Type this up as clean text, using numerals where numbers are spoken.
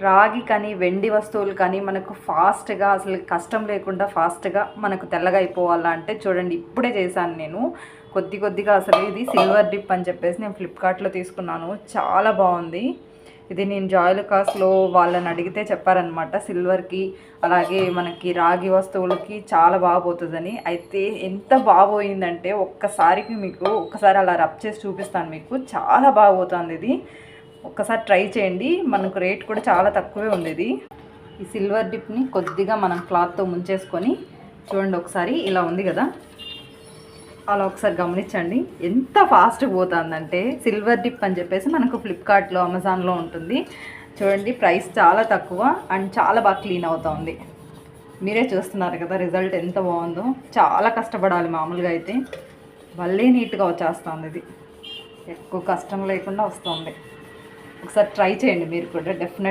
రాగి కానీ వెండి వస్తువులు కానీ మనకు ఫాస్ట్గా అసలు కష్టం లేకుండా ఫాస్ట్గా మనకు తెల్లగా అయిపోవాలంటే చూడండి, ఇప్పుడే చేశాను నేను కొద్దిగా. అసలు ఇది సిల్వర్ డిప్ అని చెప్పేసి నేను ఫ్లిప్కార్ట్లో తీసుకున్నాను, చాలా బాగుంది. ఇది నేను జాయ్‌లుకాస్‌లో వాళ్ళని అడిగితే చెప్పారనమాట, సిల్వర్కి అలాగే మనకి రాగి వస్తువులకి చాలా బాగా పోతుందని. అయితే ఎంత బాగోయిందంటే ఒక్కసారి అలా రబ్ చేసి చూపిస్తాను మీకు, చాలా బాగా పోతుంది ఇది. ఒక్కసారి ట్రై చేయండి, మనకు రేట్ కూడా చాలా తక్కువే ఉంది ఇది. ఈ సిల్వర్ డిప్ని కొద్దిగా మనం క్లాత్తో ముంచేసుకొని చూడండి, ఒకసారి ఇలా ఉంది కదా, అలా ఒకసారి గమనించండి ఎంత ఫాస్ట్గా పోతుందంటే. సిల్వర్ డిప్ అని చెప్పేసి మనకు ఫ్లిప్కార్ట్లో అమెజాన్లో ఉంటుంది చూడండి, ప్రైస్ చాలా తక్కువ అండ్ చాలా బాగా క్లీన్ అవుతుంది. మీరే చూస్తున్నారు కదా రిజల్ట్ ఎంత బాగుందో. చాలా కష్టపడాలి, మామూలుగా అయితే భలే నీట్గా వచ్చేస్తుంది ఇది, ఎక్కువ కష్టం లేకుండా వస్తుంది. ఒకసారి ట్రై చేయండి మీరు కూడా డెఫినెట్గా.